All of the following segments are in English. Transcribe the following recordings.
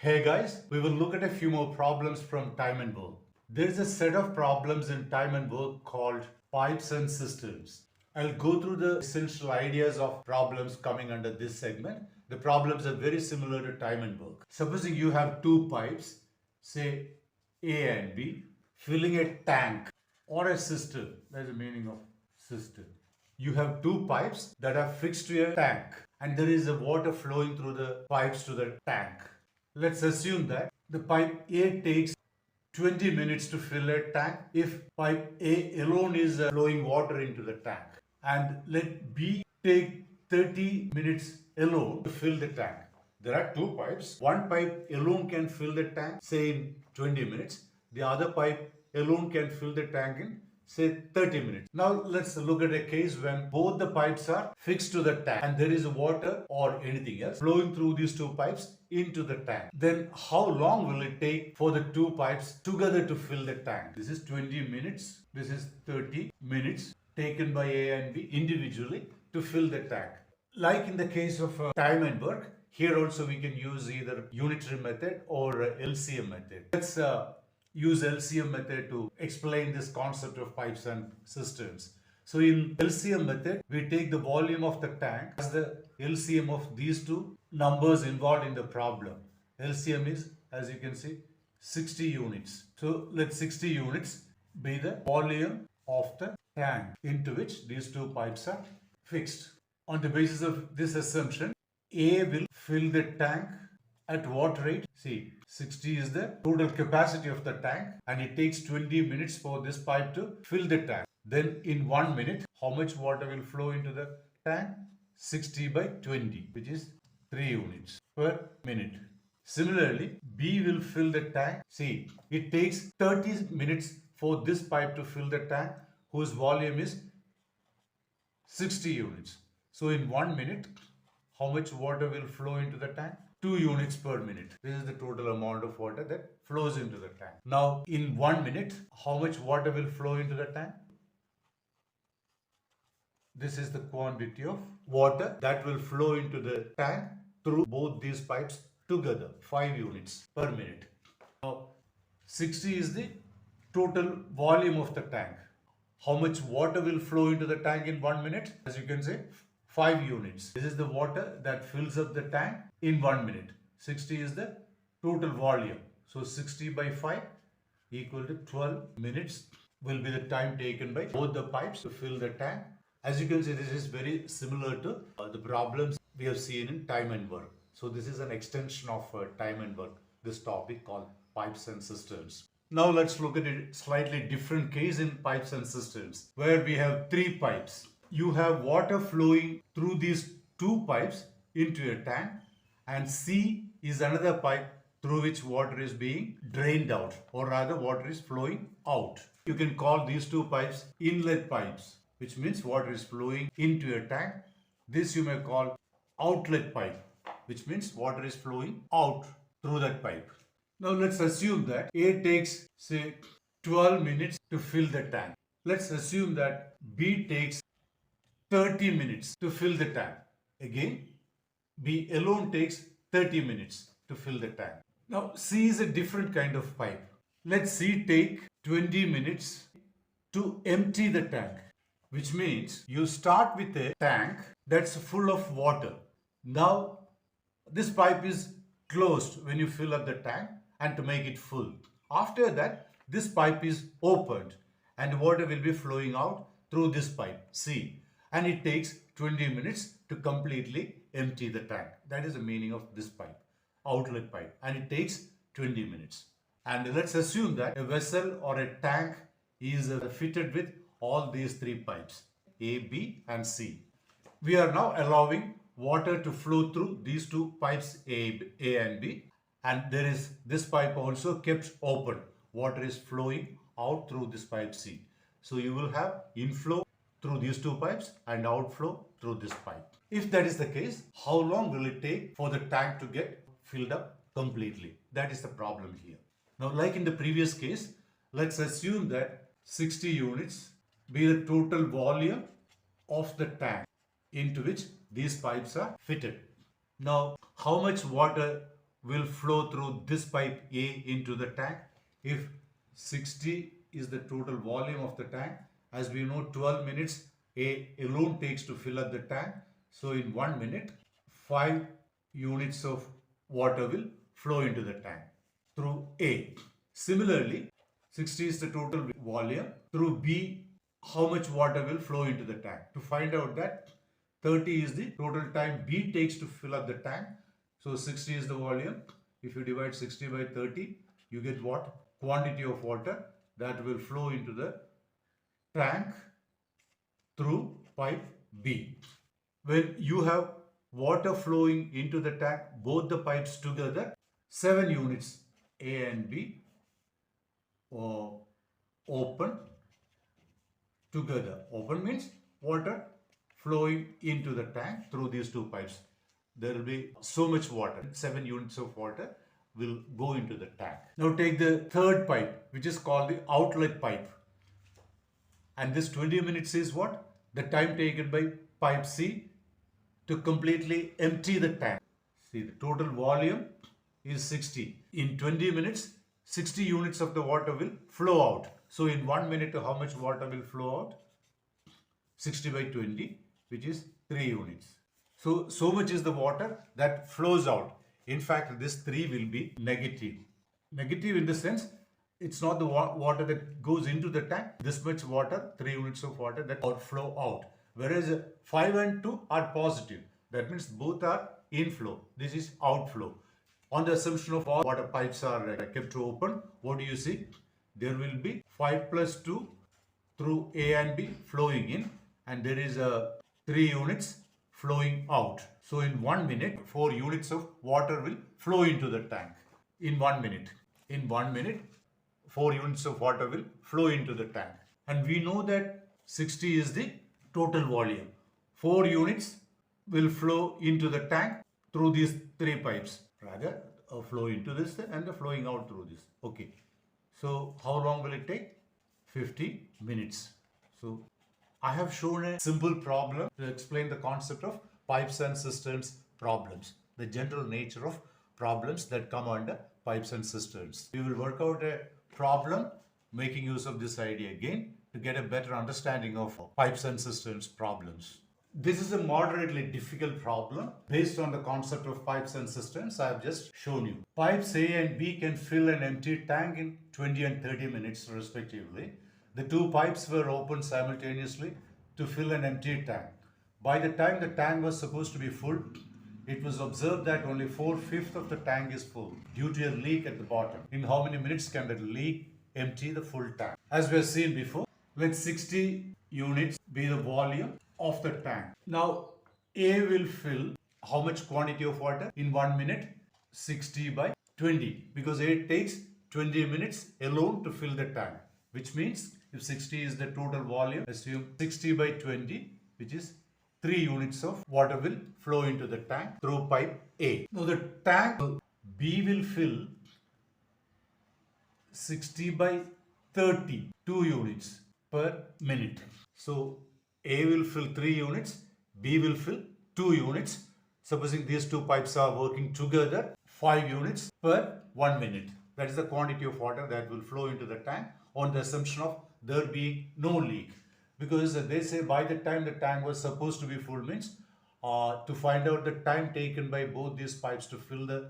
Hey guys, we will look at a few more problems from time and work. There is a set of problems in time and work called pipes and cisterns. I'll go through the essential ideas of problems coming under this segment. The problems are very similar to time and work. Supposing you have two pipes, say A and B, filling a tank or a cistern. That's the meaning of cistern. You have two pipes that are fixed to a tank and there is a water flowing through the pipes to the tank. Let's assume that the pipe A takes 20 minutes to fill a tank if pipe A alone is flowing water into the tank. And let B take 30 minutes alone to fill the tank. There are two pipes. One pipe alone can fill the tank, say in 20 minutes. The other pipe alone can fill the tank in say 30 minutes. Now let's look at a case when both the pipes are fixed to the tank and there is water or anything else flowing through these two pipes into the tank. Then how long will it take for the two pipes together to fill the tank? This is 20 minutes. This is 30 minutes taken by A and B individually to fill the tank. Like in the case of time and work, here also we can use either unitary method or LCM method. Let's use LCM method to explain this concept of pipes and cisterns. So in LCM method, we take the volume of the tank as the LCM of these two numbers involved in the problem. LCM is, as you can see, 60 units. So let 60 units be the volume of the tank into which these two pipes are fixed. On the basis of this assumption, A will fill the tank at what rate? See, 60 is the total capacity of the tank and it takes 20 minutes for this pipe to fill the tank. Then in 1 minute, how much water will flow into the tank? 60 by 20, which is 3 units per minute. Similarly, B will fill the tank. See, it takes 30 minutes for this pipe to fill the tank whose volume is 60 units. So in 1 minute, how much water will flow into the tank? 2 units per minute. This is the total amount of water that flows into the tank. Now, in 1 minute, how much water will flow into the tank? This is the quantity of water that will flow into the tank through both these pipes together, 5 units per minute. Now, 60 is the total volume of the tank. How much water will flow into the tank in 1 minute? As you can say, 5 units. This is the water that fills up the tank in 1 minute. 60 is the total volume. So 60 by 5 equal to 12 minutes will be the time taken by both the pipes to fill the tank. As you can see, this is very similar to the problems we have seen in time and work. So this is an extension of time and work, this topic called pipes and cisterns. Now let's look at a slightly different case in pipes and cisterns where we have 3 pipes. You have water flowing through these 2 pipes into a tank and C is another pipe through which water is being drained out, or rather water is flowing out. You can call these 2 pipes inlet pipes, which means water is flowing into a tank. This you may call outlet pipe, which means water is flowing out through that pipe. Now let's assume that A takes say 12 minutes to fill the tank. Let's assume that B takes 30 minutes to fill the tank. Again, B alone takes 30 minutes to fill the tank. Now C is a different kind of pipe. Let C take 20 minutes to empty the tank, which means you start with a tank that's full of water. Now this pipe is closed when you fill up the tank and to make it full. After that, this pipe is opened and water will be flowing out through this pipe C. And it takes 20 minutes to completely empty the tank. That is the meaning of this pipe, outlet pipe, and it takes 20 minutes. And let's assume that a vessel or a tank is fitted with all these 3 pipes, A, B and C. We are now allowing water to flow through these 2 pipes A and B, and there is this pipe also kept open. Water is flowing out through this pipe C. So you will have inflow through these 2 pipes and outflow through this pipe. If that is the case, how long will it take for the tank to get filled up completely? That is the problem here. Now, like in the previous case, let's assume that 60 units be the total volume of the tank into which these pipes are fitted. Now, how much water will flow through this pipe A into the tank. If 60 is the total volume of the tank, as we know 12 minutes A alone takes to fill up the tank. So in 1 minute, 5 units of water will flow into the tank through A. Similarly, 60 is the total volume. Through B, how much water will flow into the tank? To find out that, 30 is the total time B takes to fill up the tank. So 60 is the volume. If you divide 60 by 30, you get what? Quantity of water that will flow into the tank through pipe B. When you have water flowing into the tank, both the pipes together, 7 units A and B open together. Open means water flowing into the tank through these two pipes. There will be so much water, 7 units of water will go into the tank. Now take the third pipe, which is called the outlet pipe. And this 20 minutes is what? The time taken by pipe C to completely empty the tank. See, the total volume is 60. In 20 minutes, 60 units of the water will flow out. So in 1 minute, how much water will flow out? 60 by 20, which is 3 units. So much is the water that flows out. In fact, this 3 will be negative. Negative in the sense, it's not the water that goes into the tank. This much water, 3 units of water that flow out. Whereas 5 and 2 are positive. That means both are inflow. This is outflow. On the assumption of all water pipes are kept open, what do you see? There will be 5 plus 2 through A and B flowing in, and there is 3 units flowing out. So in 1 minute, 4 units of water will flow into the tank. In 1 minute. In 1 minute, 4 units of water will flow into the tank. And we know that 60 is the total volume. 4 units will flow into the tank through these 3 pipes. Rather, a flow into this and the flowing out through this. Okay. So how long will it take? 50 minutes. So I have shown a simple problem to explain the concept of pipes and cisterns problems, the general nature of problems that come under pipes and cisterns. We will work out a problem making use of this idea again to get a better understanding of pipes and cisterns problems. This is a moderately difficult problem based on the concept of pipes and cisterns I have just shown you. Pipes A and B can fill an empty tank in 20 and 30 minutes respectively. The two pipes were opened simultaneously to fill an empty tank. By the time the tank was supposed to be full, it was observed that only 4/5 of the tank is full due to a leak at the bottom. In how many minutes can that leak empty the full tank? As we have seen before, let 60 units be the volume of the tank. Now A will fill how much quantity of water in 1 minute? 60 by 20, because A takes 20 minutes alone to fill the tank, which means if 60 is the total volume, assume 60 by 20, which is 3 units of water will flow into the tank through pipe A. Now the tank B will fill 60 by 30, 2 units per minute. So A will fill 3 units, B will fill 2 units. Supposing these two pipes are working together, 5 units per 1 minute. That is the quantity of water that will flow into the tank on the assumption of there being no leak. Because they say by the time the tank was supposed to be full means to find out the time taken by both these pipes to fill the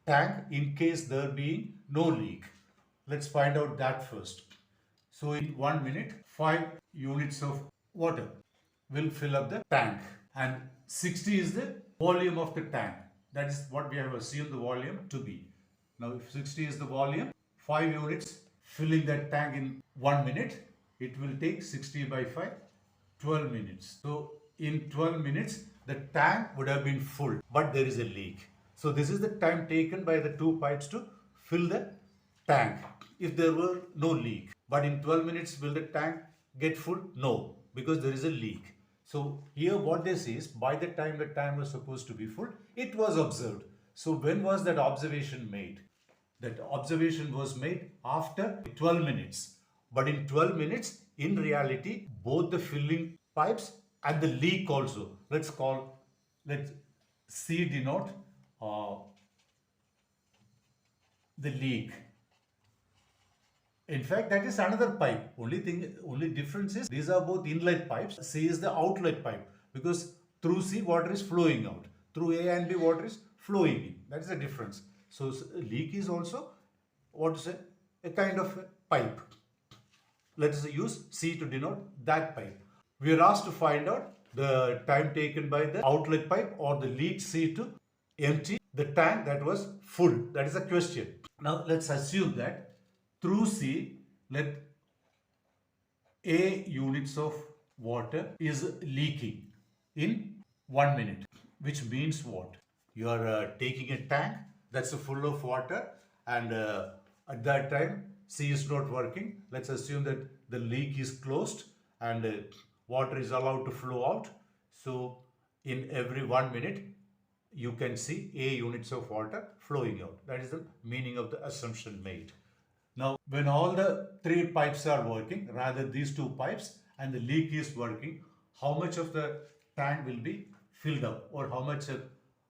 tank in case there being no leak. Let's find out that first. So in 1 minute, 5 units of water will fill up the tank, and 60 is the volume of the tank. That is what we have assumed the volume to be. Now if 60 is the volume, 5 units filling that tank in 1 minute, it will take 60 by 5, 12 minutes. So in 12 minutes, the tank would have been full, but there is a leak. So this is the time taken by the two pipes to fill the tank if there were no leak. But in 12 minutes, will the tank get full? No, because there is a leak. So here what they say is by the time the tank was supposed to be full, it was observed. So when was that observation made? That observation was made after 12 minutes. But in 12 minutes, in reality, both the filling pipes and the leak also, let's C denote the leak. In fact, that is another pipe. Only difference is these are both inlet pipes. C is the outlet pipe because through C water is flowing out. Through A and B water is flowing in. That is the difference. So leak is also what to say, a kind of a pipe. Let us use C to denote that pipe. We are asked to find out the time taken by the outlet pipe or the leak C to empty the tank that was full. That is the question. Now let's assume that through C, let A units of water is leaking in 1 minute, which means what? You are taking a tank that's full of water and at that time C is not working. Let's assume that the leak is closed and water is allowed to flow out. So in every 1 minute, you can see A units of water flowing out. That is the meaning of the assumption made. Now, when all the three pipes are working, rather these two pipes, and the leak is working, how much of the tank will be filled up or how much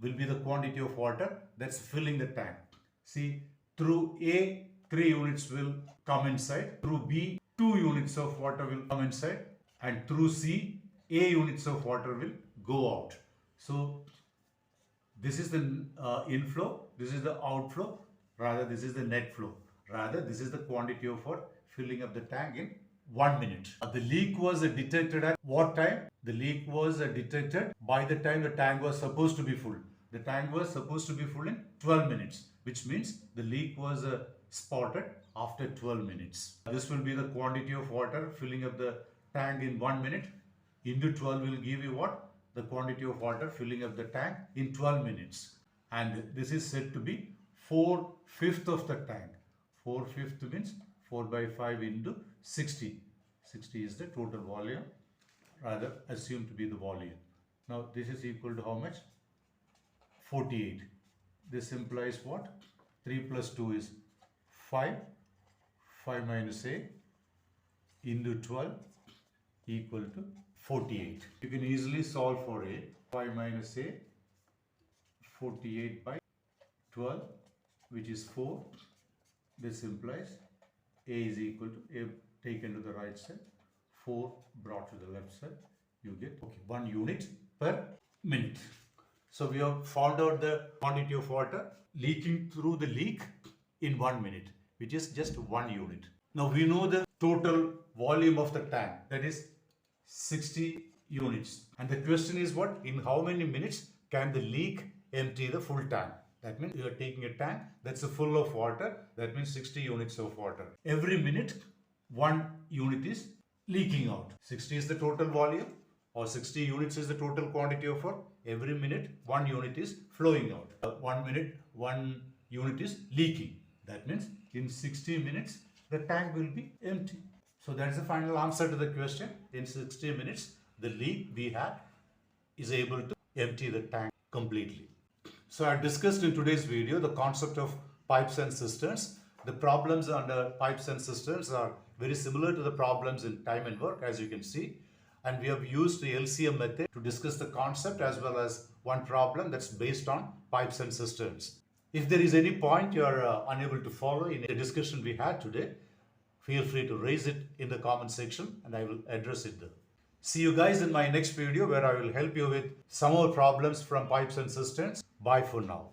will be the quantity of water that's filling the tank? See, through A, 3 units will come inside. Through B, 2 units of water will come inside. And through C, A units of water will go out. So, this is the inflow, this is the outflow, rather this is the net flow. Rather, this is the quantity of water filling up the tank in 1 minute. The leak was detected at what time? The leak was detected by the time the tank was supposed to be full. The tank was supposed to be full in 12 minutes, which means the leak was spotted after 12 minutes. This will be the quantity of water filling up the tank in 1 minute. Into 12 will give you what? The quantity of water filling up the tank in 12 minutes. And this is said to be 4/5 of the tank. 4/5 means 4 by 5 into 60. 60 is the total volume, rather assumed to be the volume. Now this is equal to how much? 48. This implies what? 3 plus 2 is 5. 5 minus A into 12 equal to 48. You can easily solve for A. 5 minus A, 48 by 12, which is 4. This implies A is equal to A taken to the right side, 4 brought to the left side. You get 1 unit per minute. So we have found out the quantity of water leaking through the leak in 1 minute, which is just 1 unit. Now we know the total volume of the tank, that is 60 units. And the question is what? In how many minutes can the leak empty the full tank? That means you are taking a tank that's full of water. That means 60 units of water. Every minute, 1 unit is leaking out. 60 is the total volume or 60 units is the total quantity of water. Every minute, 1 unit is flowing out. 1 minute, 1 unit is leaking. That means in 60 minutes, the tank will be empty. So that is the final answer to the question. In 60 minutes, the leak we had is able to empty the tank completely. So I discussed in today's video the concept of pipes and cisterns. The problems under pipes and cisterns are very similar to the problems in time and work, as you can see. And we have used the LCM method to discuss the concept as well as one problem that's based on pipes and cisterns. If there is any point you are unable to follow in the discussion we had today, feel free to raise it in the comment section and I will address it there. See you guys in my next video where I will help you with some more problems from pipes and cisterns. Bye for now.